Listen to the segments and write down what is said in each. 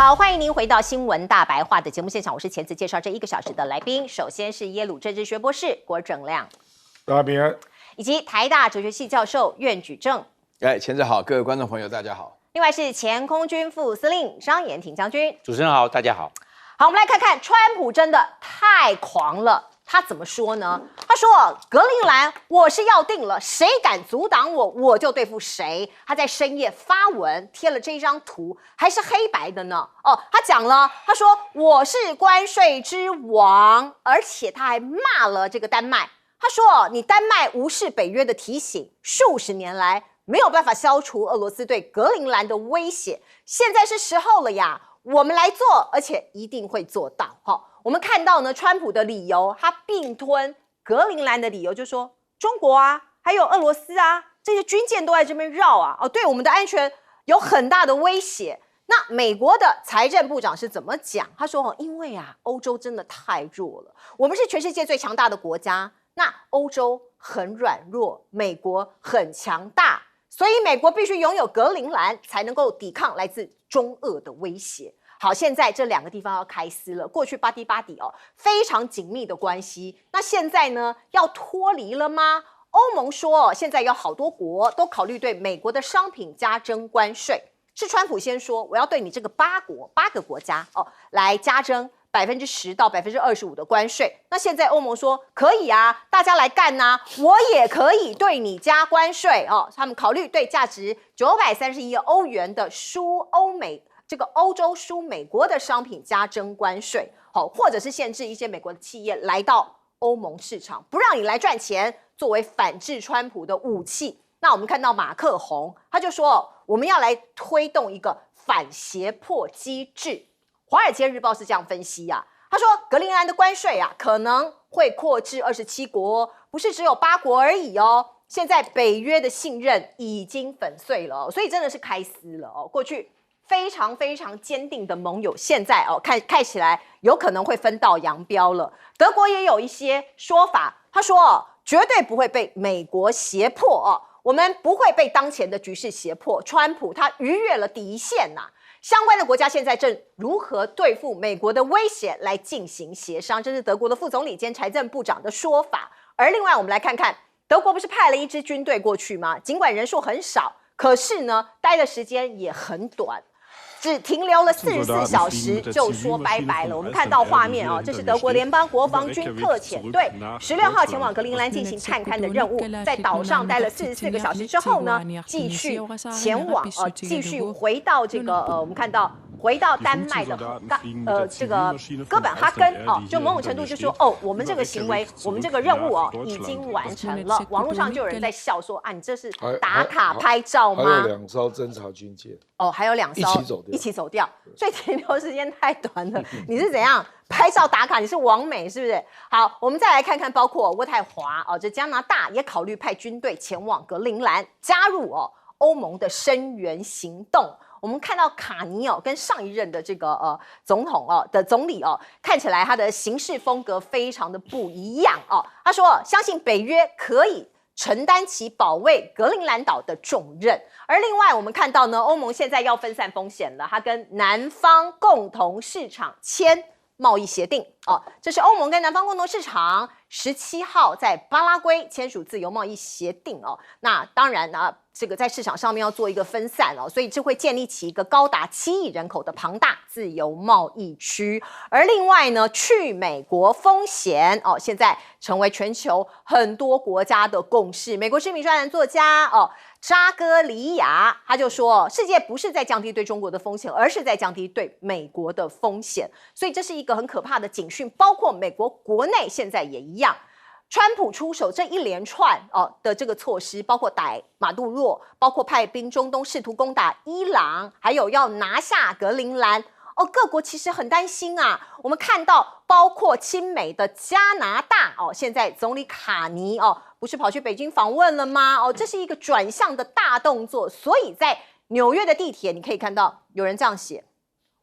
好，欢迎您回到新闻大白话的节目现场，我是前次介绍这1个小时的来宾，首先是耶鲁政治学博士郭正亮，大家平安，以及台大哲学系教授苑举正。前子好，各位观众朋友大家好。另外是前空军副司令张延廷将军。主持人好，大家好。好，我们来看看川普真的太狂了。他怎么说呢？他说：“格陵兰我是要定了，谁敢阻挡我，我就对付谁。”他在深夜发文贴了这张图，还是黑白的呢。他讲了，他说：“我是关税之王。”而且他还骂了这个丹麦。他说：“你丹麦无视北约的提醒，数十年来没有办法消除俄罗斯对格陵兰的威胁，现在是时候了呀，我们来做，而且一定会做到。”我们看到呢，川普的理由，他并吞格陵兰的理由，就说中国啊，还有俄罗斯啊，这些军舰都在这边绕啊，对我们的安全有很大的威胁。那美国的财政部长是怎么讲？他说因为啊，欧洲真的太弱了，我们是全世界最强大的国家，那欧洲很软弱，美国很强大，所以美国必须拥有格陵兰，才能够抵抗来自中俄的威胁。好，现在这2个地方要开撕了。过去巴蒂非常紧密的关系，那现在呢要脱离了吗？欧盟说，现在有好多国都考虑对美国的商品加征关税。是川普先说，我要对你这个8个国家来加征10%到25%的关税。那现在欧盟说可以啊，大家来干啊，我也可以对你加关税他们考虑对价值931亿欧元的欧洲输美国的商品加征关税，或者是限制一些美国的企业来到欧盟市场，不让你来赚钱，作为反制川普的武器。那我们看到马克宏，他就说我们要来推动一个反胁迫机制。华尔街日报是这样分析啊，他说格陵兰的关税啊可能会扩至27国，不是只有8国而已哦。现在北约的信任已经粉碎了，所以真的是开撕了过去非常非常坚定的盟友，现在看起来有可能会分道扬镳了。德国也有一些说法，他说绝对不会被美国胁迫我们不会被当前的局势胁迫。川普他逾越了底线相关的国家现在正如何对付美国的威胁来进行协商，这是德国的副总理兼财政部长的说法。而另外我们来看看，德国不是派了一支军队过去吗？尽管人数很少，可是呢待的时间也很短，只停留了44小时就说拜拜了。我们看到画面这是德国联邦国防军特遣队16号前往格陵兰进行探勘的任务，在岛上待了44个小时之后呢，继续前往继续回到这个我们看到回到丹麦的这个哥本哈根就某种程度就说我们这个行为，我们这个任务已经完成了。网络上就有人在笑说你这是打卡拍照吗？还有2艘侦察军舰还有2艘一起走掉，所以停留时间太短了。你是怎样拍照打卡？你是网美是不是？好，我们再来看看，包括渥太华这加拿大也考虑派军队前往格陵兰，加入欧盟的声援行动。我们看到卡尼跟上一任的这个总统的总理看起来他的行事风格非常的不一样他说相信北约可以承担起保卫格陵兰岛的重任。而另外我们看到呢，欧盟现在要分散风险了，他跟南方共同市场签贸易协定这是欧盟跟南方共同市场17号在巴拉圭签署自由贸易协定那当然呢，这个在市场上面要做一个分散所以这会建立起一个高达7亿人口的庞大自由贸易区。而另外呢，去美国风险现在成为全球很多国家的共识。美国知名专栏作家扎戈里亚他就说，世界不是在降低对中国的风险，而是在降低对美国的风险。所以这是一个很可怕的警讯，包括美国国内现在也一样。川普出手这一连串的这个措施，包括逮马杜罗，包括派兵中东试图攻打伊朗，还有要拿下格陵兰各国其实很担心我们看到包括亲美的加拿大现在总理卡尼不是跑去北京访问了吗这是一个转向的大动作。所以在纽约的地铁你可以看到有人这样写，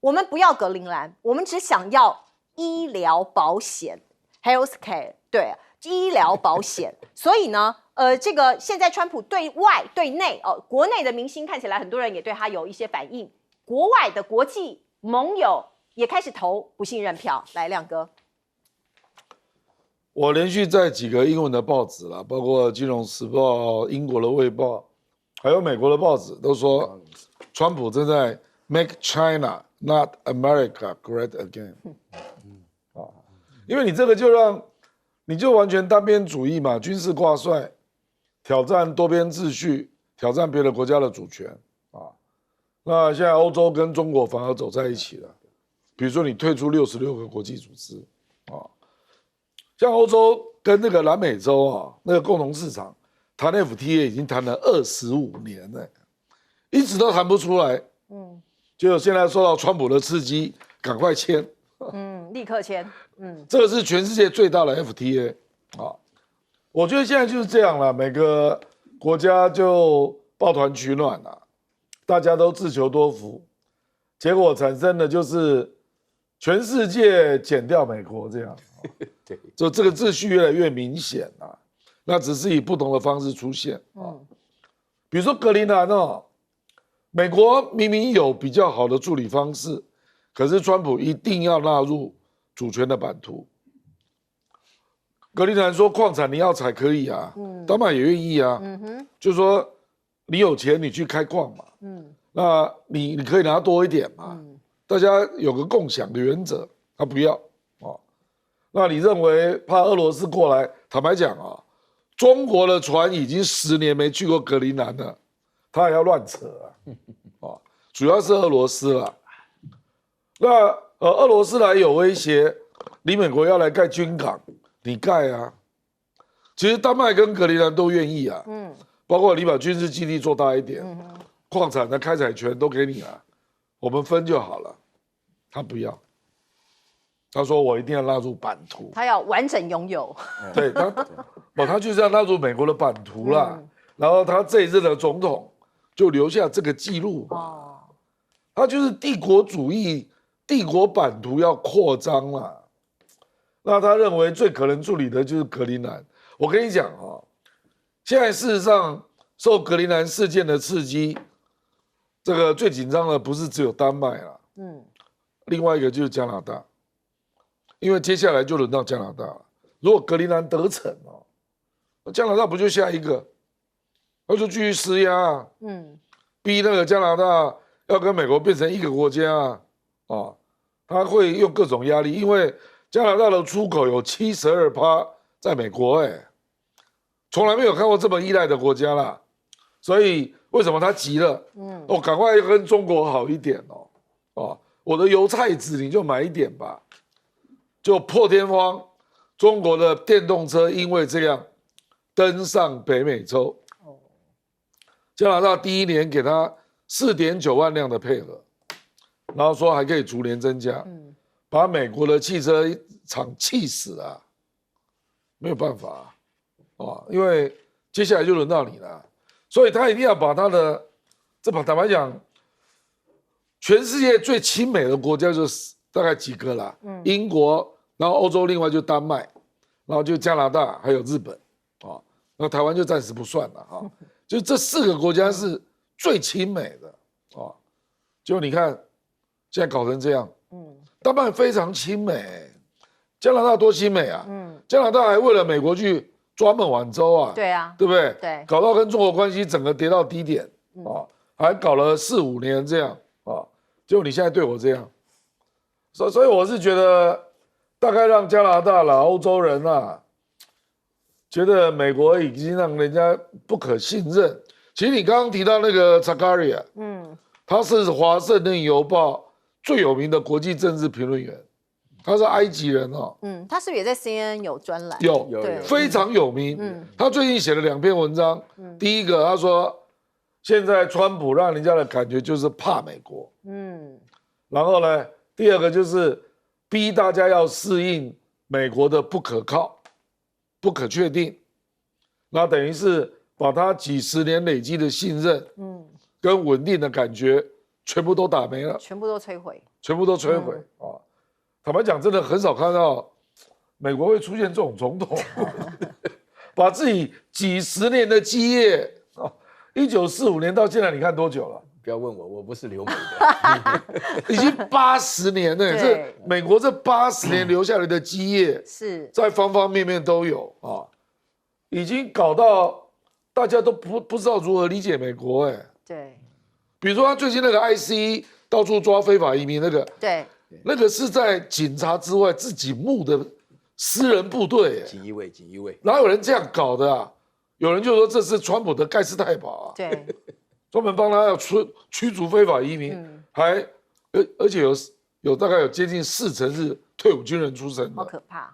我们不要格陵兰，我们只想要医疗保险 healthcare， 对，医疗保险。所以呢这个现在川普对外对内国内的明星看起来很多人也对他有一些反应，国外的国际盟友也开始投不信任票。来，亮哥，我连续在几个英文的报纸啦，包括《金融时报》、英国的《卫报》，还有美国的报纸，都说川普正在 make China not America great again。因为你这个你就完全单边主义嘛，军事挂帅，挑战多边秩序，挑战别的国家的主权啊。那现在欧洲跟中国反而走在一起了，比如说你退出66个国际组织啊。像欧洲跟那个南美洲啊，那个共同市场谈 FTA 已经谈了25年了，一直都谈不出来。结果现在受到川普的刺激，赶快签。立刻签。这个是全世界最大的 FTA 啊。我觉得现在就是这样了，每个国家就抱团取暖了，大家都自求多福，结果产生的就是全世界减掉美国这样。对，就这个秩序越来越明显了，那只是以不同的方式出现。比如说格陵兰哦，美国明明有比较好的处理方式，可是川普一定要纳入主权的版图。格陵兰说矿产你要采可以啊，丹麦也愿意啊，就说你有钱你去开矿嘛，那你可以拿多一点嘛，大家有个共享的原则，他不要。那你认为怕俄罗斯过来？坦白讲啊，中国的船已经10年没去过格陵兰了，他还要乱扯啊！主要是俄罗斯啦。那俄罗斯来有威胁，你美国要来盖军港，你盖啊。其实丹麦跟格陵兰都愿意啊，包括你把军事基地做大一点，矿产的开采权都给你了，我们分就好了。他不要。他说：“我一定要纳入版图，他要完整拥有。对他就是要纳入美国的版图啦。然后他这一任的总统就留下这个记录嘛。他就是帝国主义、帝国版图要扩张啦。那他认为最可能处理的就是格陵兰。我跟你讲啊，现在事实上受格陵兰事件的刺激，这个最紧张的不是只有丹麦啦，另外一个就是加拿大。”因为接下来就轮到加拿大了。如果格陵兰得逞哦，那加拿大不就下一个？他就继续施压啊，逼那个加拿大要跟美国变成一个国家啊，他会用各种压力，因为加拿大的出口有72%在美国，从来没有看过这么依赖的国家啦。所以为什么他急了？赶快跟中国好一点哦，我的油菜籽你就买一点吧。就破天荒，中国的电动车因为这样登上北美洲。加拿大第一年给他4.9万辆的配合，然后说还可以逐年增加，把美国的汽车厂气死了，没有办法因为接下来就轮到你了，所以他一定要把他的坦白讲，全世界最亲美的国家就是大概几个啦，英国，然后欧洲另外就丹麦，然后就加拿大，还有日本，那台湾就暂时不算了就这4个国家是最亲美的结果你看现在搞成这样，丹麦非常亲美，加拿大多亲美啊，加拿大还为了美国去抓孟晚舟啊，对啊，对不对？对，搞到跟中国关系整个跌到低点还搞了4、5年这样结果你现在对我这样，所以我是觉得大概让加拿大啦、欧洲人觉得美国已经让人家不可信任。其实你刚刚提到那个查卡利亚，他是《华盛顿邮报》最有名的国际政治评论员，他是埃及人他是不是也在 CNN 有专栏？有对非常有名。他最近写了2篇文章，第一个他说，现在川普让人家的感觉就是怕美国，然后呢，第二个就是逼大家要适应美国的不可靠、不可确定，那等于是把他几十年累积的信任，跟稳定的感觉全部都打没了，全部都摧毁，全部都摧毁坦白讲，真的很少看到美国会出现这种总统把自己几十年的基业，1945年到现在，你看多久了不要问我，我不是留美的。已经80年了，对这美国这80年留下来的基业，是在方方面面都有啊，已经搞到大家都不知道如何理解美国哎。对比如说他最近那个 IC 到处抓非法移民对，那个是在警察之外自己募的私人部队，锦衣卫，哪有人这样搞的啊？有人就说这是川普的盖世太保啊，对，专门帮他要驱逐非法移民，而且有大概有接近40%是退伍军人出身好的，可怕。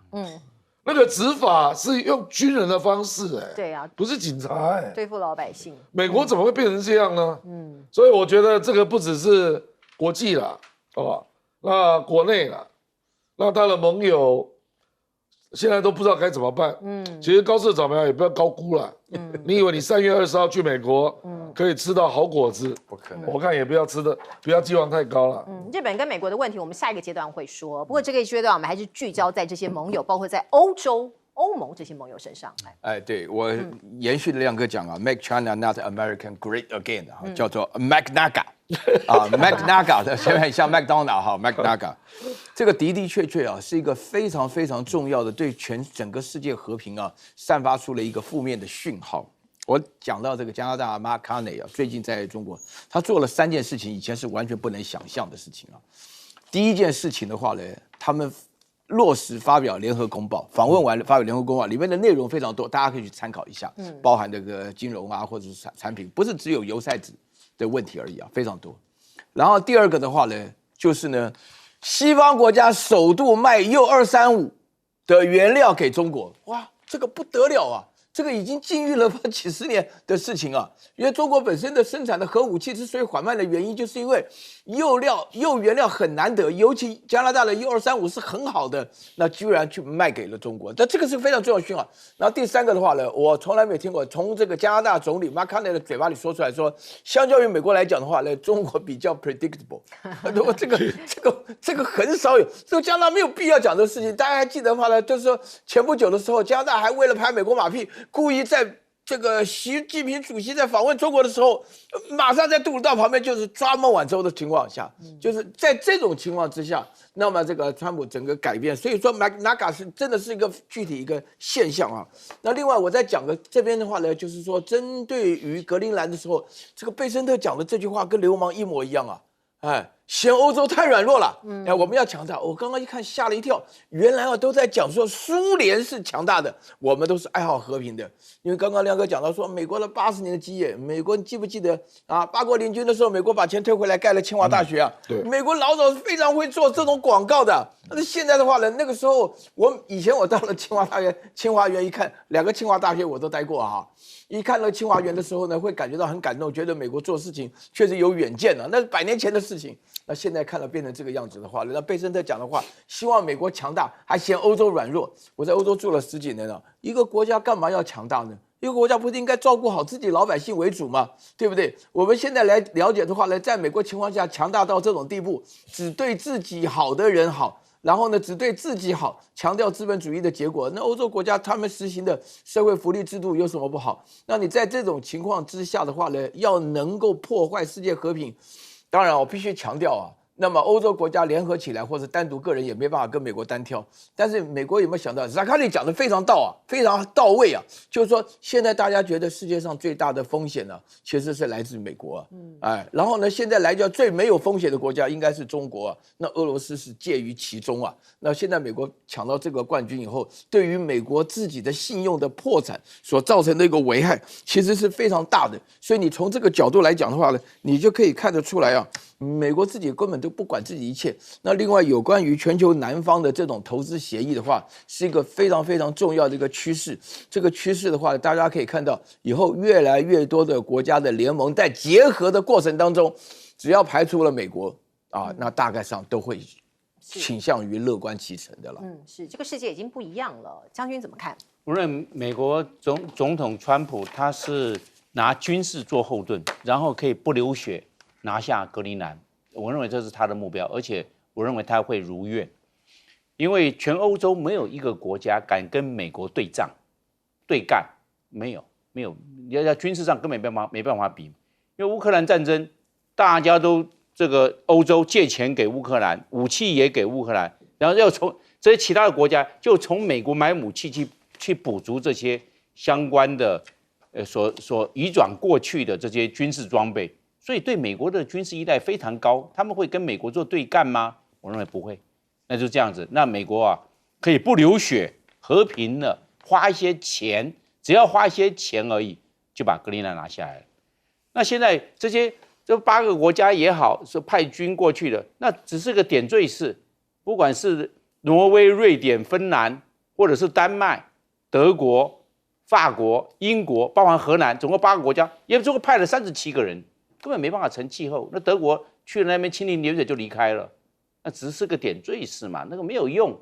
那个执法是用军人的方式，对啊，不是警察，对付老百姓。美国怎么会变成这样呢？所以我觉得这个不只是国际啦，好吧？那国内啦，那他的盟友现在都不知道该怎么办。其实高市早苗也不要高估了。你以为你3月20号去美国，可以吃到好果子？不可能。我看也不要寄望太高了。日本跟美国的问题，我们下一个阶段会说。不过这个阶段我们还是聚焦在这些盟友，包括在欧洲、欧盟这些盟友身上。哎，对我延续的亮哥讲啊，Make China Not American Great Again，叫做 McNaga 啊，McNaga 的前面很像麦当劳哈，McNaga，这个的确啊，是一个非常非常重要的，对整个世界和平啊，散发出了一个负面的讯号。我讲到这个加拿大 Mark Carney 啊，最近在中国，他做了3件事情，以前是完全不能想象的事情啊。第一件事情的话呢，他们落实发表联合公报，访问完发表联合公报，里面的内容非常多，大家可以去参考一下，包含这个金融啊，或者是产品，不是只有油菜籽的问题而已啊，非常多。然后第二个的话呢，就是呢，西方国家首度卖铀235的原料给中国，哇，这个不得了啊！这个已经禁欲了几十年的事情啊，因为中国本身的生产的核武器之所以缓慢的原因，就是因为铀原料很难得，尤其加拿大的铀235是很好的，那居然去卖给了中国，但这个是非常重要的讯号。然后第三个的话呢，我从来没有听过从这个加拿大总理 Mark Carney 的嘴巴里说出来说，相较于美国来讲的话呢，中国比较 predictable， 这个很少有，这个加拿大没有必要讲这个事情。大家还记得的话呢，就是说前不久的时候，加拿大还为了拍美国马屁，故意在这个习近平主席在访问中国的时候，马上在杜鲁道旁边就是抓孟晚舟的情况下，就是在这种情况之下，那么这个川普整个改变，所以说 McNaga 是真的是一个具体一个现象啊。那另外我再讲个这边的话呢，就是说针对于格陵兰的时候，这个贝森特讲的这句话跟流氓一模一样啊，哎。嫌欧洲太软弱了，我们要强大。我刚刚一看吓了一跳，原来都在讲说苏联是强大的，我们都是爱好和平的。因为刚刚亮哥讲到说美国的80年的基业，美国你记不记得啊？八国联军的时候，美国把钱退回来盖了清华大学啊。对，美国老早是非常会做这种广告的。但是现在的话呢，那个时候以前我到了清华大学、清华园一看，2个清华大学我都待过哈。一看到清华园的时候呢，会感觉到很感动，觉得美国做事情确实有远见啊，那是100年前的事情。那现在看了变成这个样子的话，那贝森特讲的话，希望美国强大，还嫌欧洲软弱。我在欧洲住了10几年了，一个国家干嘛要强大呢？一个国家不是应该照顾好自己老百姓为主吗？对不对？我们现在来了解的话呢，在美国情况下强大到这种地步，只对自己好的人好。然后呢，只对自己好，强调资本主义的结果。那欧洲国家他们实行的社会福利制度有什么不好？那你在这种情况之下的话呢，要能够破坏世界和平，当然我必须强调啊，那么欧洲国家联合起来或者单独个人也没办法跟美国单挑。但是美国有没有想到，扎卡利讲的非常到位啊，就是说现在大家觉得世界上最大的风险呢，其实是来自美国啊，然后呢，现在来讲最没有风险的国家应该是中国啊，那俄罗斯是介于其中啊。那现在美国抢到这个冠军以后，对于美国自己的信用的破产所造成的一个危害，其实是非常大的。所以你从这个角度来讲的话呢，你就可以看得出来啊。美国自己根本都不管自己一切。那另外有关于全球南方的这种投资协议的话，是一个非常非常重要的一个趋势。这个趋势的话，大家可以看到，以后越来越多的国家的联盟在结合的过程当中，只要排除了美国啊，那大概上都会倾向于乐观其成的了。是这个世界已经不一样了。将军怎么看？无论美国总统川普他是拿军事做后盾，然后可以不流血拿下格陵兰，我认为这是他的目标，而且我认为他会如愿，因为全欧洲没有一个国家敢跟美国对干，没有，要军事上根本没办法比，因为乌克兰战争大家都这个欧洲借钱给乌克兰，武器也给乌克兰，然后要从这些其他的国家就从美国买武器去补足这些相关的所移转过去的这些军事装备，所以对美国的军事依赖非常高。他们会跟美国做对干吗？我认为不会。那就这样子，那美国啊可以不流血，和平的花一些钱，只要花一些钱而已，就把格陵兰拿下来了。那现在这8个国家也好，是派军过去的，那只是个点缀式。不管是挪威、瑞典、芬兰，或者是丹麦、德国、法国、英国，包含荷兰，总共8个国家，也总共派了37个人，根本没办法成气候。那德国去了那边亲临流血就离开了，那只是个点缀式嘛，那个没有用。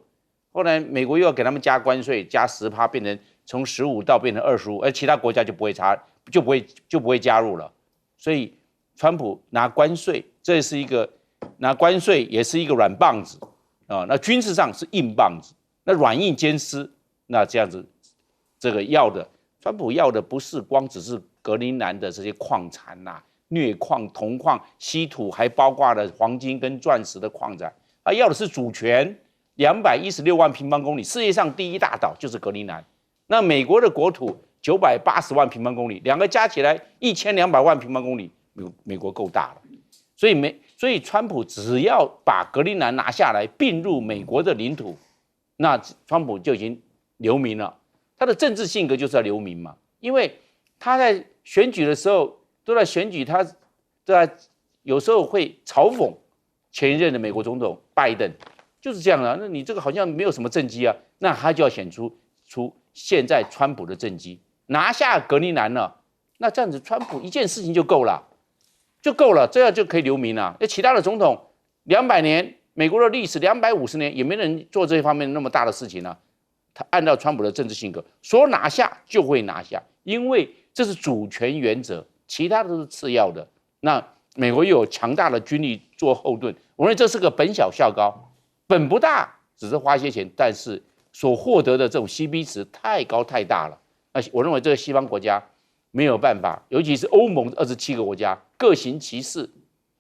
后来美国又要给他们加关税，加10%，变成从15到变成25，而其他国家就不会加入了。所以川普拿关税，这是一个拿关税也是一个软棒子啊。那军事上是硬棒子，那软硬兼施。那这样子，这个川普要的不是光只是格陵兰的这些矿产呐、镍矿、铜矿、稀土，还包括了黄金跟钻石的矿产，他要的是主权。216万平方公里，世界上第一大岛就是格陵兰。那美国的国土980万平方公里，两个加起来1200万平方公里，美国够大了。所以川普只要把格陵兰拿下来，并入美国的领土，那川普就已经留名了。他的政治性格就是要留名嘛，因为他在选举的时候都在选举，他有时候会嘲讽前一任的美国总统拜登。就是这样啊，那你这个好像没有什么政绩啊，那他就要显出现在川普的政绩，拿下格陵兰了，那这样子川普一件事情就够了，这样就可以留名了。那其他的总统200年，美国的历史250年，也没人做这方面那么大的事情啊。他按照川普的政治性格，说拿下就会拿下，因为这是主权原则，其他的都是次要的。那美国又有强大的军力做后盾，我认为这是个本小效高。本不大，只是花一些钱，但是所获得的这种 CP 值太高太大了。那我认为这个西方国家没有办法，尤其是欧盟27个国家各行其事，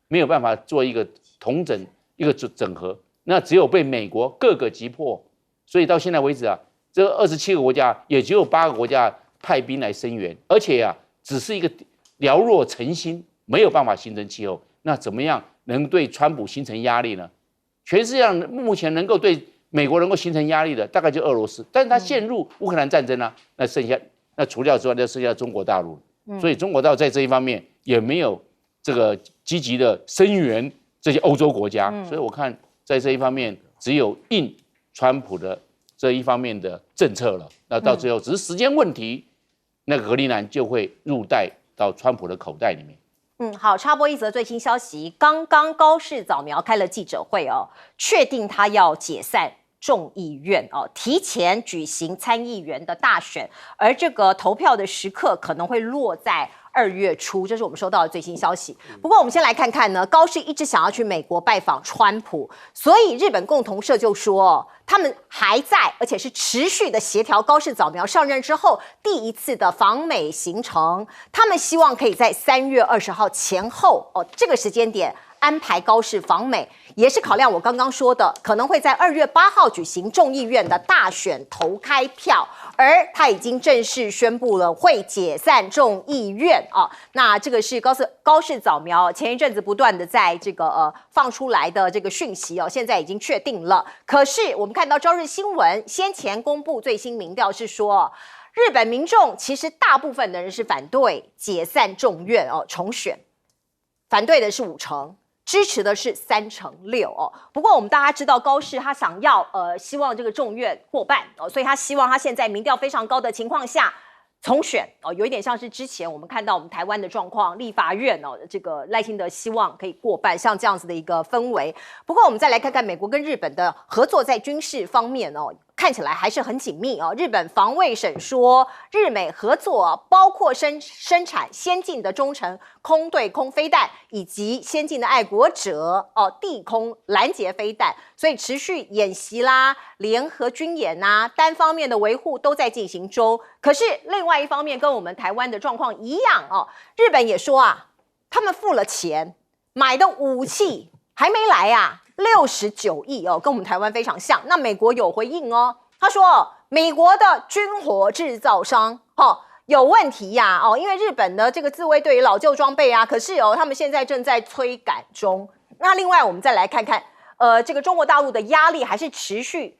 没有办法做一个统整、一个整合。那只有被美国各个击破。所以到现在为止啊，这27个国家也只有8个国家派兵来声援，而且啊，只是一个寥若晨星，没有办法形成气候。那怎么样能对川普形成压力呢？全世界上目前能够对美国能够形成压力的，大概就俄罗斯，但是它陷入乌克兰战争啊，那除掉之外，就剩下中国大陆。所以中国大陆在这一方面也没有这个积极的声援这些欧洲国家。所以我看在这一方面，只有应川普的这一方面的政策了。那到最后只是时间问题，那个格陵兰就会入袋到川普的口袋里面。好，插播一则最新消息，刚刚高市早苗开了记者会哦，确定他要解散众议院哦，提前举行参议员的大选，而这个投票的时刻可能会落在2月初，这是我们收到的最新消息。不过我们先来看看呢，高市一直想要去美国拜访川普，所以日本共同社就说，他们还在，而且是持续的协调高市早苗上任之后第一次的访美行程，他们希望可以在3月20号前后哦这个时间点安排高市访美，也是考量我刚刚说的，可能会在2月8号举行众议院的大选投开票，而他已经正式宣布了会解散众议院啊。那这个是高市早苗前一阵子不断的在这个放出来的这个讯息哦，现在已经确定了。可是我们看到朝日新闻先前公布最新民调是说，日本民众其实大部分的人是反对解散众院哦重选，反对的是5成。支持的是36%哦。不过我们大家知道，高市他想要希望这个众院过半哦，所以他希望他现在民调非常高的情况下重选哦，有一点像是之前我们看到我们台湾的状况，立法院哦这个赖清德希望可以过半，像这样子的一个氛围。不过我们再来看看美国跟日本的合作在军事方面哦。看起来还是很紧密哦。日本防卫省说，日美合作包括生产先进的中程空对空飞弹，以及先进的爱国者地空拦截飞弹，所以持续演习啦、联合军演啊，单方面的维护都在进行中。可是另外一方面，跟我们台湾的状况一样哦，日本也说啊，他们付了钱。买的武器还没来呀，69亿哦，跟我们台湾非常像。那美国有回应哦，他说美国的军火制造商有问题呀因为日本的这个自卫队老旧装备啊，可是他们现在正在催赶中。那另外我们再来看看，这个中国大陆的压力还是持续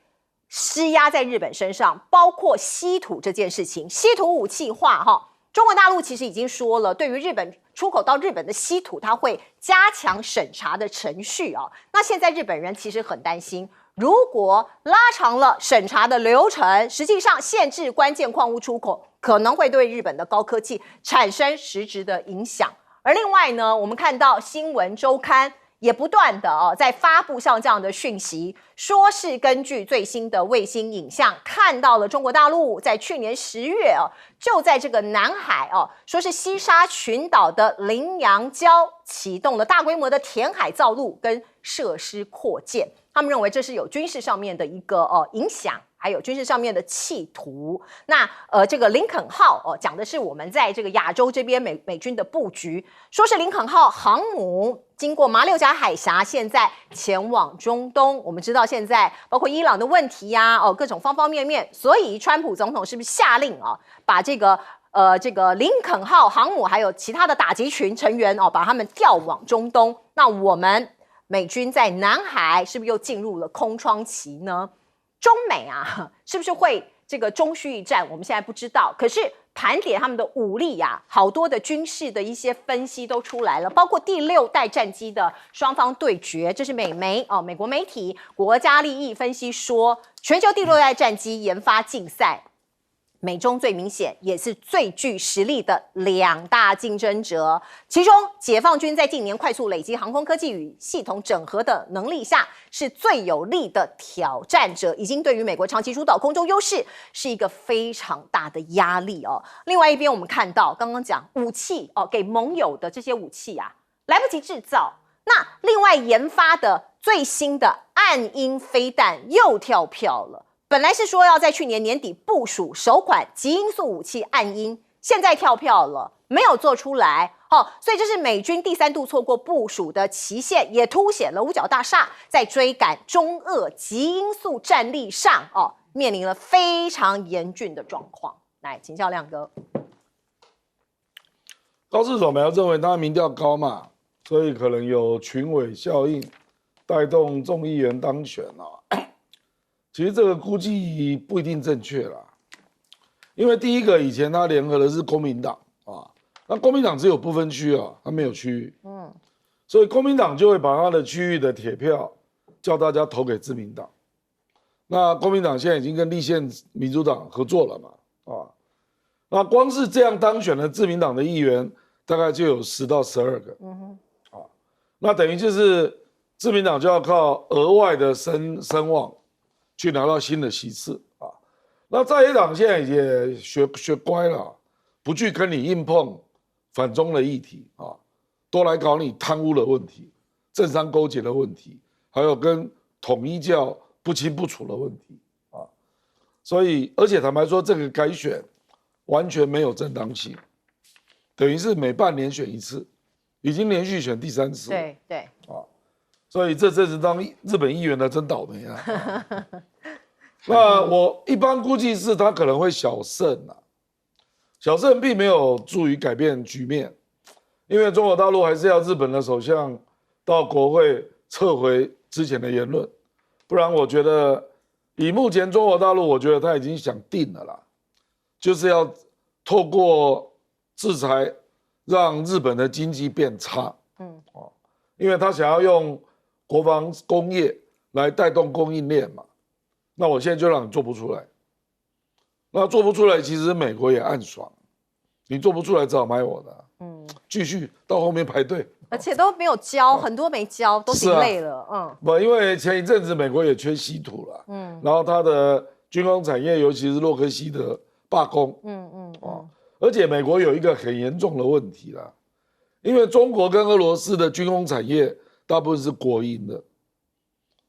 施压在日本身上，包括稀土这件事情，稀土武器化中国大陆其实已经说了，对于日本出口到日本的稀土，它会加强审查的程序那现在日本人其实很担心，如果拉长了审查的流程，实际上限制关键矿物出口，可能会对日本的高科技产生实质的影响。而另外呢，我们看到新闻周刊也不断的在发布像这样的讯息，说是根据最新的卫星影像看到了中国大陆在去年10月就在这个南海说是西沙群岛的羚羊礁启动了大规模的填海造陆跟设施扩建，他们认为这是有军事上面的一个影响，还有军事上面的企图。那这个林肯号讲的是我们在这个亚洲这边美军的布局，说是林肯号航母经过马六甲海峡，现在前往中东。我们知道现在包括伊朗的问题呀各种方方面面，所以川普总统是不是下令把这个林肯号航母还有其他的打击群成员把他们调往中东？那我们美军在南海是不是又进入了空窗期呢？中美是不是会这个中叙一战？我们现在不知道。可是盘点他们的武力好多的军事的一些分析都出来了，包括第6代战机的双方对决，这是美国媒体国家利益分析说，全球第6代战机研发竞赛，美中最明显也是最具实力的2大竞争者，其中解放军在近年快速累积航空科技与系统整合的能力下，是最有力的挑战者，已经对于美国长期主导空中优势是一个非常大的压力另外一边，我们看到刚刚讲武器给盟友的这些武器来不及制造，那另外研发的最新的暗鹰飞弹又跳票了。本来是说要在去年年底部署首款极音速武器暗鹰，现在跳票了，没有做出来所以这是美军第3度错过部署的期限，也凸显了五角大厦在追赶中俄极音速战力上面临了非常严峻的状况。来，请教亮哥。高市早苗认为他民调高嘛，所以可能有群尾效应，带动众议员当选其实这个估计不一定正确啦，因为第一个以前他联合的是公民党那公民党只有不分区他没有区域，所以公民党就会把他的区域的铁票叫大家投给自民党。那公民党现在已经跟立宪民主党合作了嘛那光是这样当选的自民党的议员大概就有10到12个，那等于就是自民党就要靠额外的声望去拿到新的席次那在野党现在也学乖了，不去跟你硬碰反中的议题都来搞你贪污的问题、政商勾结的问题，还有跟统一教不清不楚的问题所以而且坦白说，这个改选完全没有正当性，等于是每半年选一次，已经连续选第3次。对所以这真是当日本议员的真倒霉那我一般估计是他可能会小胜小胜并没有助于改变局面，因为中国大陆还是要日本的首相到国会撤回之前的言论，不然我觉得以目前中国大陆，我觉得他已经想定了啦，就是要透过制裁让日本的经济变差，因为他想要用国防工业来带动供应链嘛，那我现在就让你做不出来，那做不出来，其实美国也暗爽，你做不出来只好买我的，继续到后面排队，而且都没有交，很多没交，都delay了，不，因为前一阵子美国也缺稀土了，然后它的军工产业，尤其是洛克希德罢工，而且美国有一个很严重的问题啦，因为中国跟俄罗斯的军工产业大部分是国营的，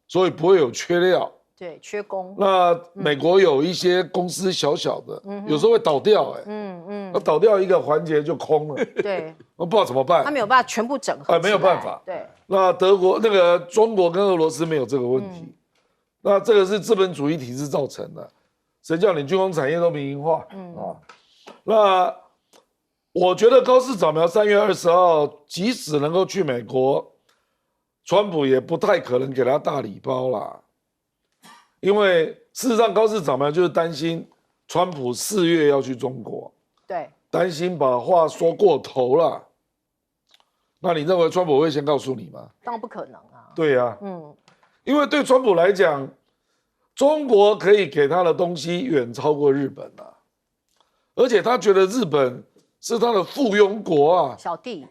所以不会有缺料对，缺工。那美国有一些公司小小的，有时候会倒掉，那倒掉一个环节就空了，对，那不知道怎么办。他没有办法全部整合，没有办法。对，那中国跟俄罗斯没有这个问题，那这个是资本主义体制造成的。谁叫你军工产业都民营化那我觉得高市早苗3月20号即使能够去美国，川普也不太可能给他大礼包啦。因为事实上高市早苗就是担心川普4月要去中国，对，担心把话说过头了。那你认为川普会先告诉你吗？当然不可能啊。对呀，因为对川普来讲，中国可以给他的东西远超过日本啊，而且他觉得日本是他的附庸国啊，小弟，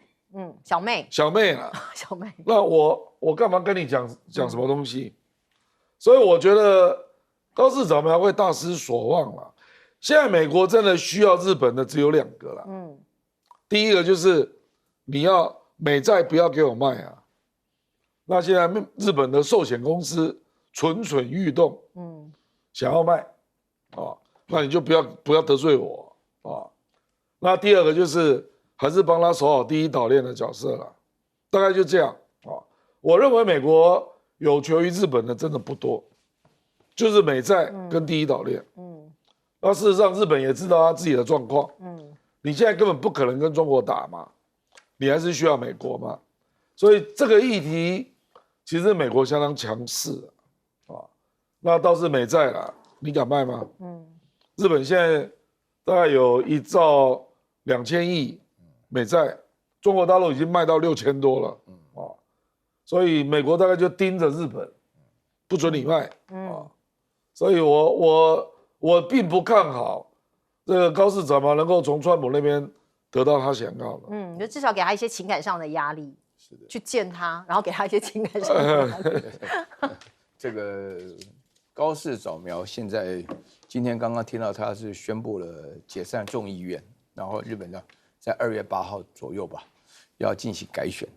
小妹，小妹啊，小妹。那我干嘛跟你讲什么东西？所以我觉得高市早苗会大失所望了。现在美国真的需要日本的只有2个了，第一个就是你要美债不要给我卖啊。那现在日本的寿险公司蠢蠢欲动，想要卖，那你就不要得罪我啊。那第二个就是还是帮他守好第一岛链的角色了，大概就这样啊。我认为美国有求于日本的真的不多，就是美债跟第一岛链。那事实上日本也知道他自己的状况，你现在根本不可能跟中国打嘛，你还是需要美国嘛。所以这个议题其实美国相当强势啊。那倒是美债啦，你敢卖吗？日本现在大概有1兆2000亿美债，中国大陆已经卖到6000多了所以美国大概就盯着日本，不准你卖所以我并不看好这个高市早苗能够从川普那边得到他想要的。就至少给他一些情感上的压力，去见他，然后给他一些情感上的压力。这个高市早苗现在今天刚刚听到他是宣布了解散众议院，然后日本呢在2月8号左右吧要进行改选。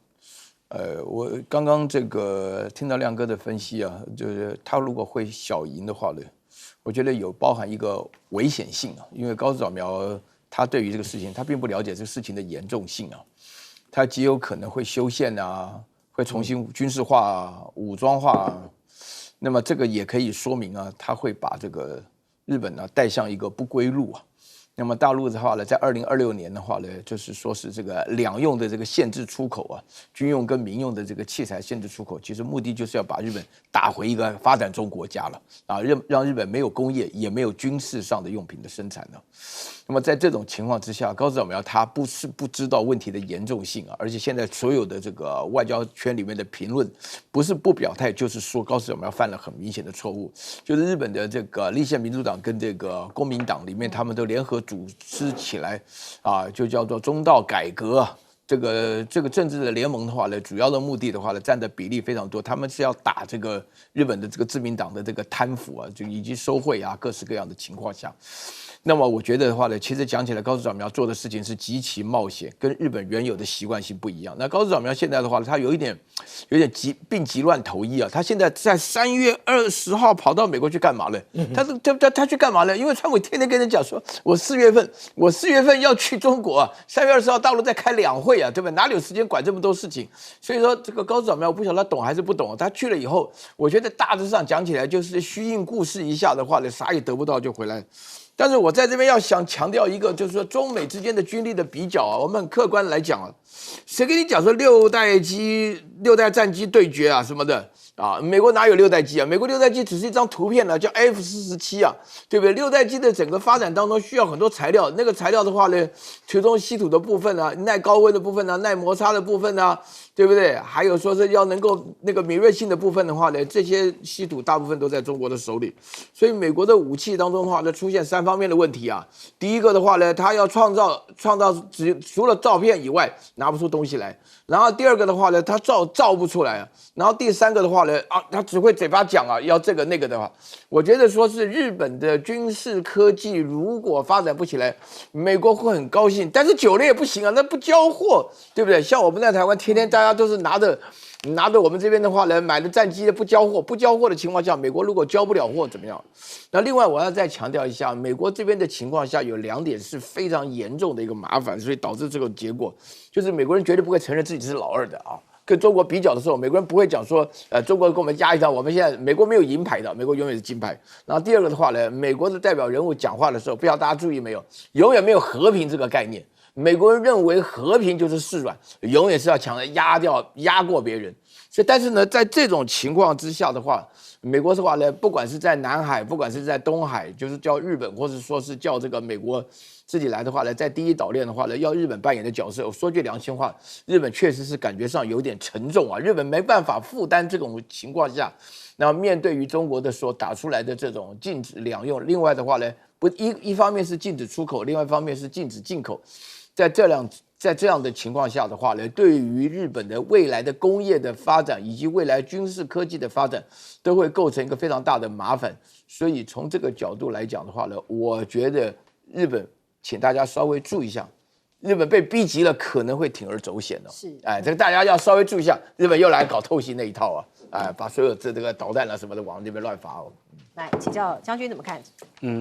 我刚刚这个听到亮哥的分析啊，就是他如果会小赢的话呢，我觉得有包含一个危险性啊，因为高市早苗他对于这个事情他并不了解这个事情的严重性啊，他极有可能会修宪啊，会重新军事化啊、武装化啊，那么这个也可以说明啊，他会把这个日本呢带向一个不归路啊。那么大陆的话呢，在2026年的话呢，就是说是这个两用的这个限制出口啊，军用跟民用的这个器材限制出口，其实目的就是要把日本打回一个发展中国家了啊，让日本没有工业也没有军事上的用品的生产了。那么在这种情况之下，高市早苗他不是不知道问题的严重性啊，而且现在所有的这个外交圈里面的评论，不是不表态，就是说高市早苗犯了很明显的错误，就是日本的这个立宪民主党跟这个公民党里面，他们都联合组织起来啊，就叫做中道改革这个政治的联盟的话呢，主要的目的的话呢，占的比例非常多，他们是要打这个日本的这个自民党的这个贪腐啊，就以及收贿啊，各式各样的情况下。那么我觉得的话呢，其实讲起来，高市早苗做的事情是极其冒险，跟日本原有的习惯性不一样。那高市早苗现在的话，他有点病急乱投医啊。他现在在3月20号跑到美国去干嘛了？他去干嘛了？因为川普天天跟人讲说，我4月份要去中国啊，3月20号大陆在开2会啊，对吧？哪里有时间管这么多事情？所以说这个高市早苗，我不晓得他懂还是不懂。他去了以后，我觉得大致上讲起来就是虚应故事一下的话呢，啥也得不到就回来。但是我在这边要想强调一个，就是说中美之间的军力的比较啊，我们很客观来讲啊，谁跟你讲说6代战机对决啊什么的啊？美国哪有6代机啊？美国6代机只是一张图片呢，叫 F-47啊，对不对？6代机的整个发展当中需要很多材料，那个材料的话呢，其中稀土的部分啊，耐高温的部分啊，耐摩擦的部分啊，对不对？还有说是要能够那个敏锐性的部分的话呢，这些稀土大部分都在中国的手里，所以美国的武器当中的话呢，出现3方面的问题啊。第一个的话呢，它要创造除了照片以外拿不出东西来，然后第二个的话呢，它造不出来啊，然后第三个的话呢，呢，他只会嘴巴讲要这个那个的话，我觉得说是日本的军事科技如果发展不起来，美国会很高兴，但是久了也不行啊，那不交货，对不对？像我们在台湾，天天大家都是拿着我们这边的话呢，买的战机不交货的情况下，美国如果交不了货怎么样？那另外我要再强调一下，美国这边的情况下有2点是非常严重的一个麻烦，所以导致这个结果，就是美国人绝对不会承认自己是老二的啊。跟中国比较的时候，美国人不会讲说，中国跟我们压一张，我们现在美国没有银牌的，美国永远是金牌。然后第二个的话呢，美国的代表人物讲话的时候，不知道大家注意没有，永远没有和平这个概念。美国人认为和平就是示软，永远是要强的压过别人。所以，但是呢，在这种情况之下的话，美国的话呢，不管是在南海，不管是在东海，就是叫日本，或者说是叫这个美国自己来的话呢，在第一岛链的话呢，要日本扮演的角色，我说句良心话，日本确实是感觉上有点沉重啊，日本没办法负担这种情况下，然后面对于中国的所打出来的这种禁止两用，另外的话呢，一方面是禁止出口，另外一方面是禁止进口，在这样的情况下的话呢，对于日本的未来的工业的发展以及未来军事科技的发展，都会构成一个非常大的麻烦。所以从这个角度来讲的话呢，我觉得日本，请大家稍微注意一下，日本被逼急了，可能会铤而走险的。是，这个大家要稍微注意一下，日本又来搞透析那一套啊，把所有这个导弹啊什么的往那边乱发哦。来请教将军怎么看？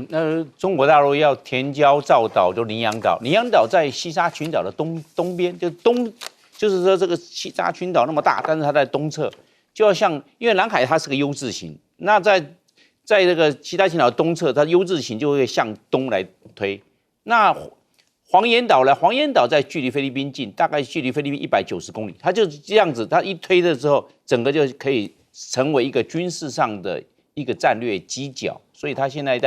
那中国大陆要填礁造岛，就羚羊岛。羚羊岛在西沙群岛的东边，就是说这个西沙群岛那么大，但是它在东侧，就要像因为南海它是个 U 字形，那在这个西沙群岛东侧，它 U 字形就会向东来推。那黄岩岛呢？黄岩岛在距离菲律宾近，大概距离菲律宾190公里，它就是这样子，它一推的时候，整个就可以成为一个军事上的一个战略犄角，所以他现在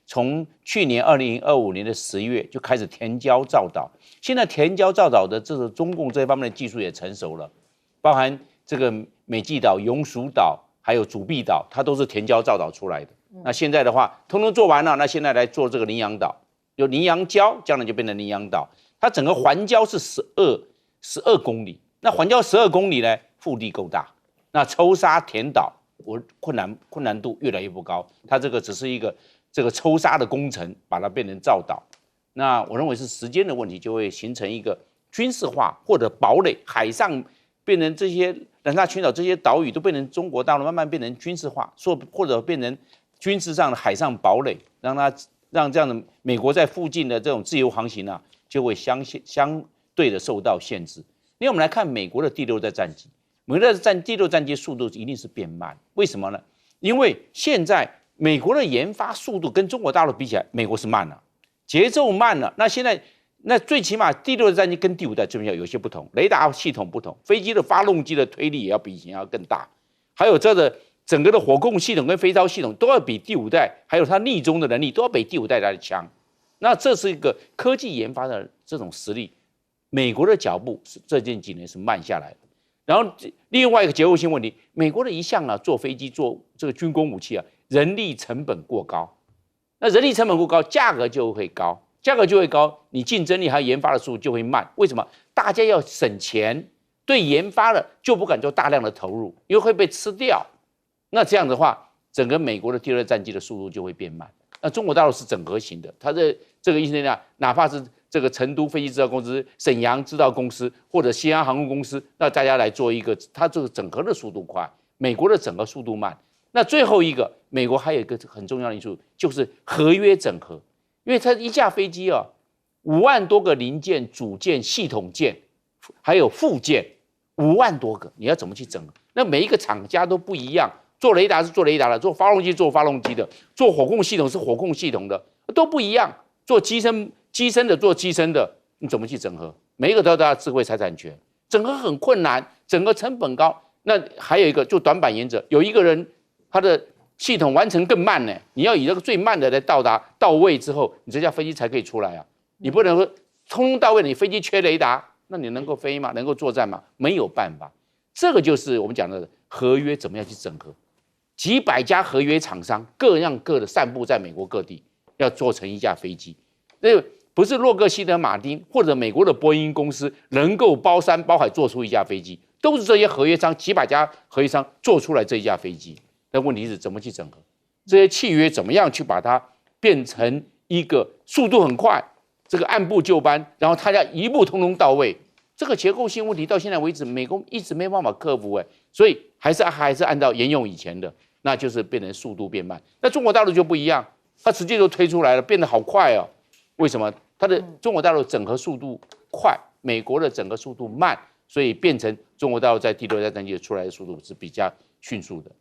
从去年2025年的10月就开始填礁造岛，现在填礁造岛的这个中共这方面的技术也成熟了，包含这个美济岛、永暑岛还有主碧岛，它都是填礁造岛出来的。那现在的话，通通做完了，那现在来做这个羚羊岛，有羚羊礁，将来就变成羚羊岛，它整个环礁是12公里，那环礁12公里呢，腹地够大，那抽沙填岛。困难度越来越不高，它这个只是一个这个抽沙的工程，把它变成造岛。那我认为是时间的问题，就会形成一个军事化或者堡垒，海上变成这些南沙群岛这些岛屿都变成中国大陆慢慢变成军事化，或者变成军事上的海上堡垒，让这样的美国在附近的这种自由航行就会相对的受到限制。因为我们来看美国的第6代战机。美国的第6战机速度一定是变慢，为什么呢？因为现在美国的研发速度跟中国大陆比起来，美国是慢了，节奏慢了。那现在最起码第6代战机跟第5代这边有些不同，雷达系统不同，飞机的发动机的推力也要比以前要更大，还有整个的火控系统跟飞刀系统都要比第5代，还有它逆中的能力都要比第5代来的强。那这是一个科技研发的这种实力，美国的脚步这近几年是慢下来的。然后另外一个结构性问题，美国的一项做飞机做这个军工武器人力成本过高，那人力成本过高，价格就会高，你竞争力还有研发的速度就会慢。为什么？大家要省钱，对研发的就不敢做大量的投入，因为会被吃掉。那这样的话，整个美国的第2战机的速度就会变慢。那中国大陆是整合型的，它的这个意思呢，哪怕是这个成都飞机制造公司、沈阳制造公司或者西安航空公司，那大家来做一个，它这个整合的速度快，美国的整合速度慢。那最后一个，美国还有一个很重要的因素，就是合约整合，因为它一架飞机5万多个零件、组件、系统件，还有附件5万多个，你要怎么去整合？那每一个厂家都不一样，做雷达是做雷达的，做发动机做发动机的，做火控系统是火控系统的，都不一样，做机身的做机身的，你怎么去整合？每一个都要智慧财产权，整合很困难，整个成本高。那还有一个就短板原则，有一个人他的系统完成更慢呢，你要以那个最慢的来到位之后，你这架飞机才可以出来啊。你不能说通到位，你飞机缺雷达，那你能够飞吗？能够作战吗？没有办法。这个就是我们讲的合约怎么样去整合，几百家合约厂商各样各的散布在美国各地，要做成一架飞机。那不是洛克希德马丁或者美国的波音公司能够包山包海做出一架飞机，都是这些合约商几百家合约商做出来这一架飞机。但问题是怎么去整合？这些契约怎么样去把它变成一个速度很快，这个按部就班，然后大家一步通通到位？这个结构性问题到现在为止，美国一直没办法克服所以还是按照沿用以前的，那就是变成速度变慢。那中国大陆就不一样，它直接就推出来了，变得好快哦。为什么？它的中国大陆整合速度快，美国的整合速度慢，所以变成中国大陆在第六代战机出来的速度是比较迅速的。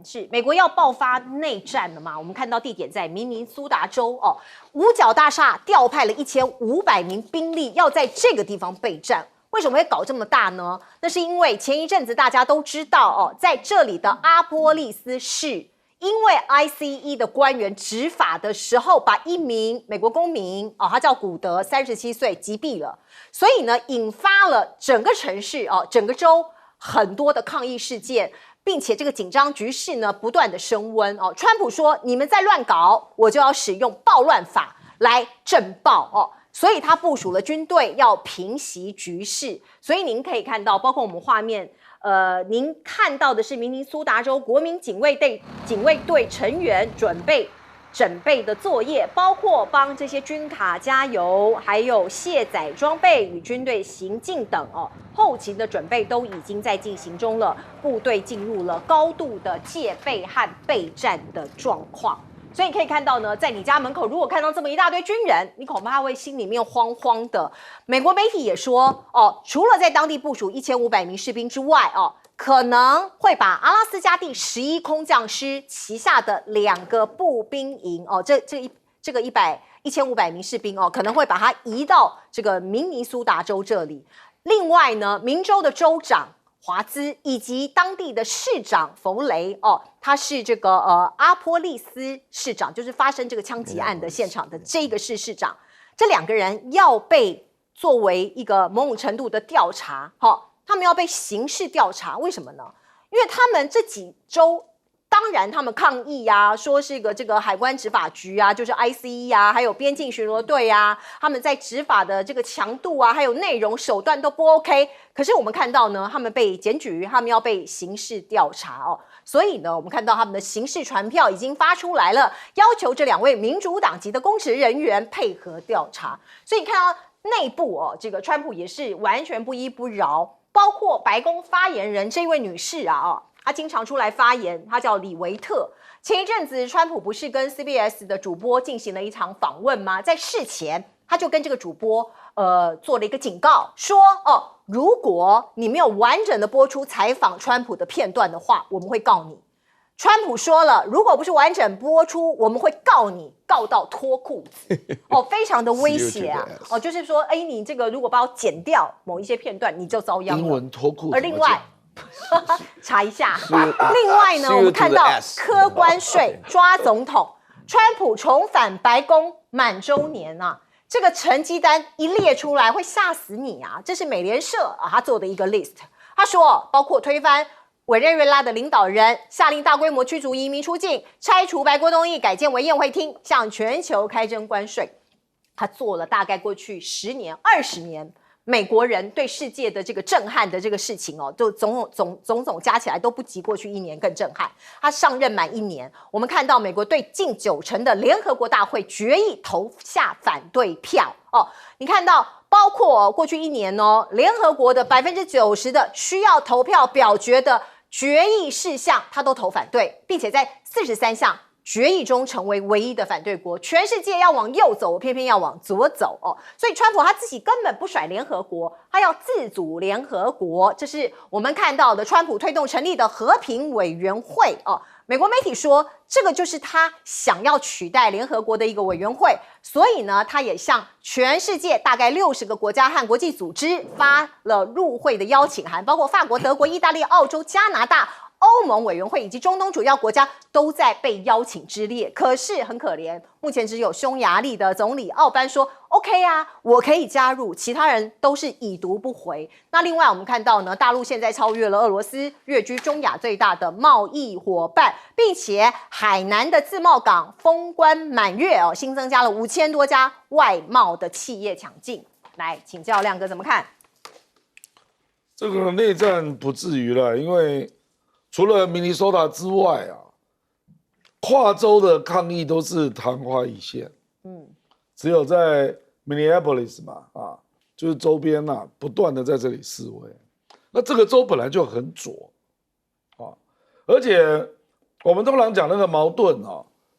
是美国要爆发内战了嘛？我们看到地点在明尼苏达州哦，五角大厦调派了1500名兵力，要在这个地方备战。为什么会搞这么大呢？那是因为前一阵子大家都知道哦，在这里的阿波利斯市，因为 ICE 的官员执法的时候，把一名美国公民他叫古德，37岁击毙了，所以呢，引发了整个城市整个州很多的抗议事件。并且这个紧张局势呢不断的升温川普说你们再乱搞，我就要使用暴乱法来震爆所以他部署了军队要平息局势。所以您可以看到，包括我们画面，您看到的是明尼苏达州国民警卫队成员准备的作业，包括帮这些军卡加油，还有卸载装备与军队行进等后勤的准备都已经在进行中了，部队进入了高度的戒备和备战的状况。所以你可以看到呢，在你家门口如果看到这么一大堆军人，你恐怕会心里面慌慌的。美国媒体也说除了在当地部署1500名士兵之外可能会把阿拉斯加第11空降师旗下的2个步兵营这个1500名士兵可能会把它移到这个明尼苏达州这里。另外呢，明州的州长华兹以及当地的市长弗雷他是这个阿波利斯市长，就是发生这个枪击案的现场的这个市长，这2个人要被作为一个某种程度的调查他们要被刑事调查。为什么呢？因为他们这几周，当然他们抗议说是这个海关执法局就是 ICE 还有边境巡逻队他们在执法的这个强度还有内容手段都不 OK。可是我们看到呢，他们被检举，他们要被刑事调查所以呢，我们看到他们的刑事传票已经发出来了，要求这2位民主党籍的公职人员配合调查。所以你看到内部这个川普也是完全不依不饶。包括白宫发言人这位女士她经常出来发言，她叫李维特。前一阵子，川普不是跟 CBS 的主播进行了一场访问吗？在事前，他就跟这个主播做了一个警告，说如果你没有完整的播出采访川普的片段的话，我们会告你。川普说了，如果不是完整播出，我们会告你，告到脱裤子非常的威胁就是说你这个如果把我剪掉某一些片段，你就遭殃了。英文脱裤子。而另外查一下另外呢，我们看到科关税抓总统，川普重返白宫满周年这个成绩单一列出来会吓死你这是美联社他做的一个 list。 他说包括推翻委内瑞拉的领导人，下令大规模驱逐移民出境，拆除白宫东翼，改建为宴会厅，向全球开征关税。他做了大概过去10年、20年，美国人对世界的这个震撼的这个事情就总加起来都不及过去1年更震撼。他上任满1年，我们看到美国对近90%的联合国大会决议投下反对票你看到包括过去1年联合国的90%的需要投票表决的决议事项，他都投反对，并且在43项决议中成为唯一的反对国。全世界要往右走，我偏偏要往左走所以川普他自己根本不甩联合国，他要自组联合国。这是我们看到的川普推动成立的和平委员会美国媒体说，这个就是他想要取代联合国的一个委员会，所以呢，他也向全世界大概60个国家和国际组织发了入会的邀请函，包括法国、德国、意大利、澳洲、加拿大、欧盟委员会以及中东主要国家都在被邀请之列。可是很可怜，目前只有匈牙利的总理奥班说 OK 我可以加入，其他人都是已读不回。那另外我们看到呢，大陆现在超越了俄罗斯，跃居中亚最大的贸易伙伴，并且海南的自贸港封关满月新增加了5000多家外贸的企业抢进。来请教亮哥怎么看？这个内战不至于了，因为除了明尼苏达之外啊，跨州的抗议都是昙花一现。只有在 Minneapolis 嘛，就是周边不断的在这里示威。那这个州本来就很左，而且我们通常讲那个矛盾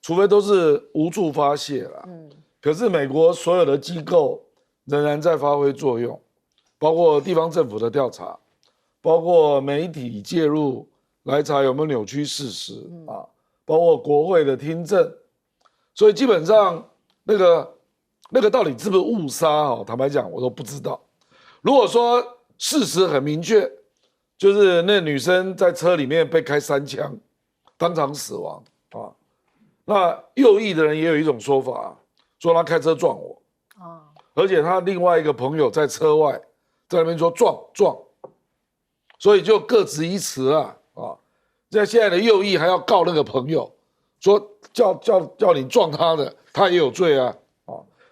除非都是无处发泄了，可是美国所有的机构仍然在发挥作用，包括地方政府的调查，包括媒体介入来查有没有扭曲事实包括国会的听证，所以基本上那个到底是不是误杀坦白讲我都不知道。如果说事实很明确，就是那女生在车里面被开3枪，当场死亡那右翼的人也有一种说法，说他开车撞我而且他另外一个朋友在车外在那边说撞，所以就各执一词现在的右翼还要告那个朋友，说叫你撞他的，他也有罪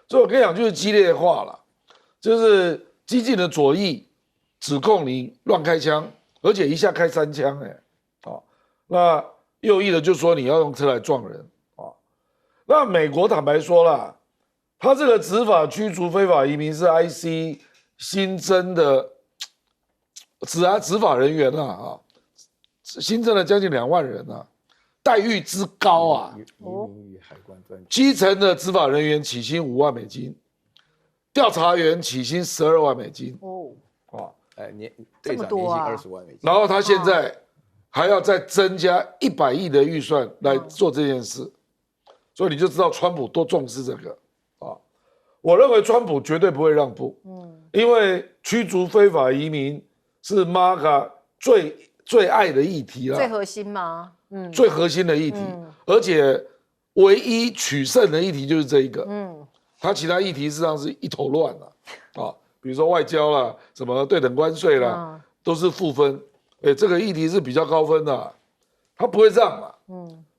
所以我跟你讲，就是激烈化了，就是激进的左翼指控你乱开枪，而且一下开3枪那右翼的就说你要用车来撞人那美国坦白说啦，他这个执法驱逐非法移民是 IC 新增的执法人员新增了将近2万人待遇之高移民与海关专员，基层的执法人员起薪5万美金，调查员起薪12万美金队长年薪20万美金，然后他现在还要再增加100亿的预算来做这件事，所以你就知道川普多重视这个我认为川普绝对不会让步，因为驱逐非法移民是 MAGA 最爱的议题啦，最核心吗？最核心的议题，而且唯一取胜的议题就是这一个，他其他议题事实上是一头乱比如说外交啦，什么对等关税啦，都是负分，这个议题是比较高分的，他不会让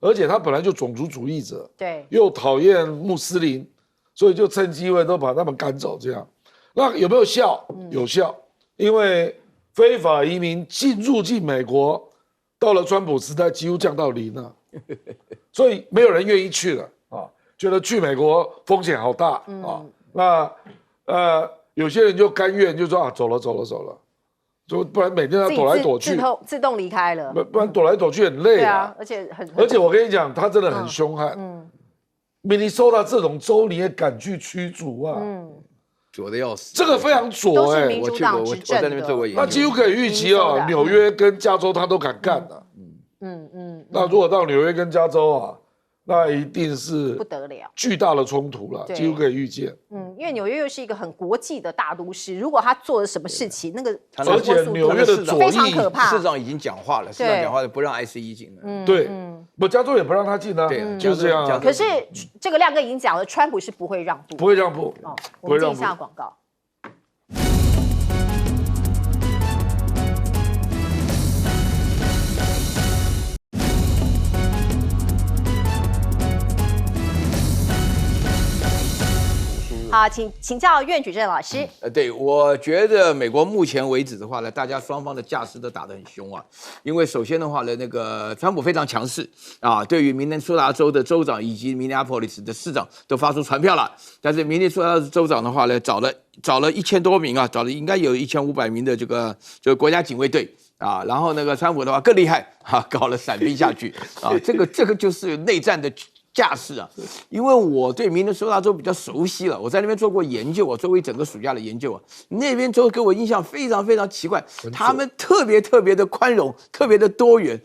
而且他本来就种族主义者，对，又讨厌穆斯林，所以就趁机会都把他们赶走，这样，那有没有效？有效，因为非法移民入境美国，到了川普时代几乎降到0了，所以没有人愿意去了觉得去美国风险好大那有些人就甘愿就说走了，就不然每天要躲来躲去，自动离开了，不然躲来躲去很累而且我跟你讲，他真的很凶悍。明尼苏达这种州你也敢去驱逐左的要死，这个非常左都是民主党我执政在那边做过研究，那几乎可以预期纽约跟加州他都敢干的。那如果到纽约跟加州那一定是不得了，巨大的冲突了，几乎可以预见。因为纽约又是一个很国际的大都市，如果他做了什么事情，那个而且纽约的左非常翼可怕，市长已经讲话了，市长讲话不让 ICE 进了，对，不加州也不让他进对就是这样可是这个亮哥已经讲了，川普是不会让步，不会让步。我们进一下广告。好，请教苑举正老师。对，我觉得美国目前为止的话呢，大家双方的架势都打得很凶因为首先的话呢，那个川普非常强势对于明尼苏达州的州长以及明尼阿波利斯的市长都发出传票了，但是明尼苏达州长的话呢，找了1000多名找了应该有1500名的这个国家警卫队。然后那个川普的话更厉害搞了伞兵下去这个就是内战的架势因为我对明尼苏达州比较熟悉了，我在那边做过研究，我作为整个暑假的研究那边州给我印象非常非常奇怪，他们特别的宽容，特别的多元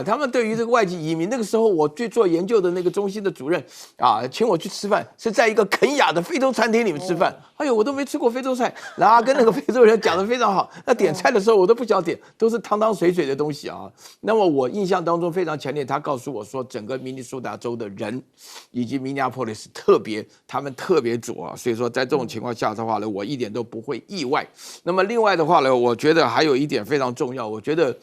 他们对于这个外籍移民，那个时候我去做研究的那个中心的主任请我去吃饭，是在一个肯雅的非洲餐厅里面吃饭，哎呦，我都没吃过非洲菜，然后跟那个非洲人讲得非常好，那点菜的时候我都不想点，都是汤汤水水的东西那么我印象当中非常强烈，他告诉我说，整个明尼苏达州的人以及明尼阿波利斯他们特别左所以说在这种情况下的话呢，我一点都不会意外。那么另外的话呢，我觉得还有一点非常重要，我觉得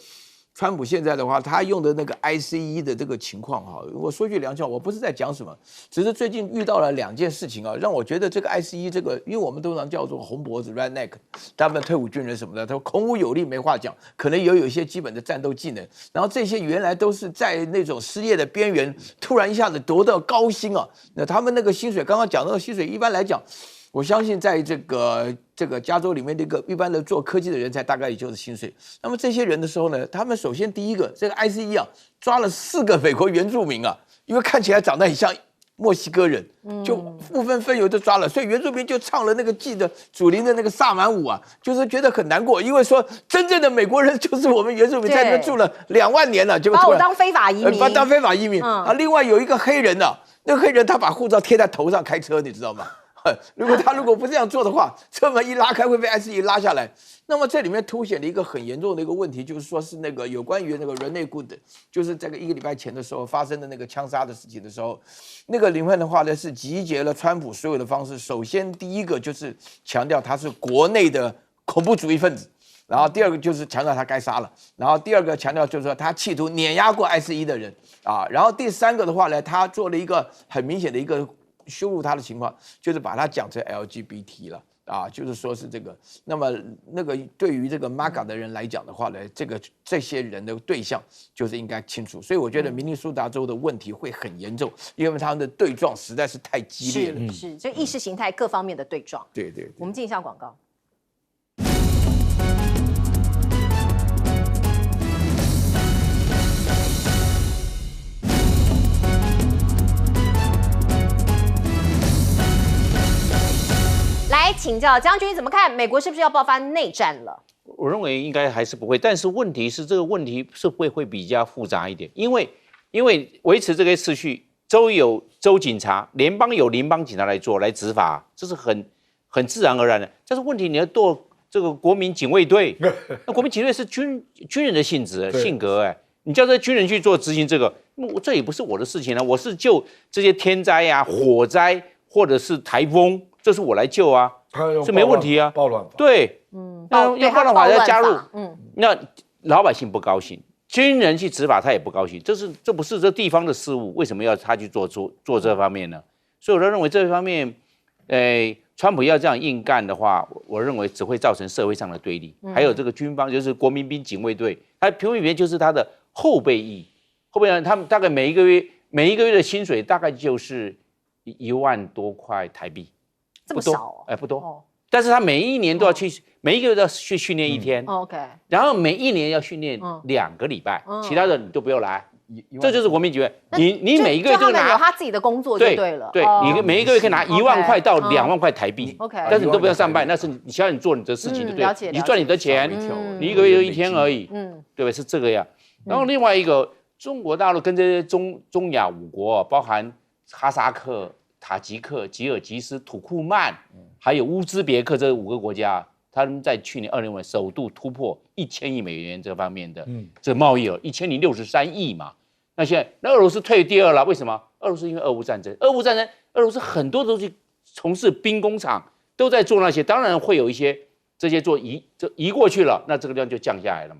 川普现在的话，他用的那个 ICE 的这个情况哈，我说句良心话，我不是在讲什么，只是最近遇到了2件事情啊，让我觉得这个 ICE 这个，因为我们通常叫做红脖子 （redneck），他们退伍军人什么的，他孔武有力没话讲，可能也有一些基本的战斗技能，然后这些原来都是在那种失业的边缘，突然一下子得到高薪啊，那他们那个薪水，刚刚讲那个薪水，一般来讲。我相信，在这个加州里面，这个一般的做科技的人才大概也就是薪水。那么这些人的时候呢，他们首先第一个，这个 ICE 啊，抓了4个美国原住民啊，因为看起来长得很像墨西哥人，就不分分油就抓了，所以原住民就唱了那个祖灵的那个萨满舞啊，就是觉得很难过，因为说真正的美国人就是我们原住民在那边住了2万年了，结果把我当非法移民，当非法移民啊。另外有一个黑人啊，那个黑人他把护照贴在头上开车，你知道吗？如果不这样做的话，车门一拉开会被 ICE 拉下来。那么这里面凸显了一个很严重的一个问题，就是说是那个有关于那个人类 good， 就是在1个礼拜前的时候发生的那个枪杀的事情的时候，那个里面的话呢是集结了川普所有的方式。首先第一个就是强调他是国内的恐怖主义分子，然后第二个就是强调他该杀了，然后第二个强调就是说他企图碾压过 ICE 的人啊，然后第3个的话呢，他做了一个很明显的一个。羞辱他的情况，就是把他讲成 LGBT 了啊，就是说是这个。那么那个对于这个 MAGA 的人来讲的话呢，这些人的对象就是应该清楚。所以我觉得明尼苏达州的问题会很严重，因为他们的对撞实在是太激烈了。是，就意识形态各方面的对撞。对。我们进一下广告。来请教将军怎么看？美国是不是要爆发内战了？我认为应该还是不会，但是问题是这个问题是会比较复杂一点，因为维持这个秩序，州有州警察，联邦有联邦警察来执法，这是很自然而然的。但是问题你要做这个国民警卫队，那国民警卫队是军人的性格，你叫这军人去做执行这个，这也不是我的事情啊，我是救这些天灾啊、火灾或者是台风。这是我来救啊，是没问题啊。暴乱法，对，那用暴乱法要加入，那老百姓不高兴，军人去执法他也不高兴，这不是这地方的事务，为什么要他去做这方面呢？所以我认为这方面，川普要这样硬干的话，我认为只会造成社会上的对立。还有这个军方就是国民兵警卫队，他平民员就是他的后备役，他们大概每一个月的薪水大概就是1万多块台币。这么少不多，但是他每一年都要去，每一个月都要去训练1天，OK， 然后每一年要训练2个礼拜，其他的你都不用来，这就是国民警卫。你每一个月都拿有他自己的工作就对了，对，你每一个月可以拿1万块到2万块台币，OK， 但是你都不用上班，那是你需要你做你的事情，对不对？你赚你的钱，你1个月就1天而已，对不对？是这个样。然后另外一个，中国大陆跟这些中亚5国，包含哈萨克、塔吉克、吉尔吉斯、土库曼，还有乌兹别克这5个国家，他们在去年2020年首度突破1000亿美元这方面的这贸易额，1063亿嘛。那现在俄罗斯退第2了，为什么？俄罗斯因为俄乌战争，俄罗斯很多都去从事兵工厂，都在做那些，当然会有一些这些移过去了，那这个量就降下来了嘛。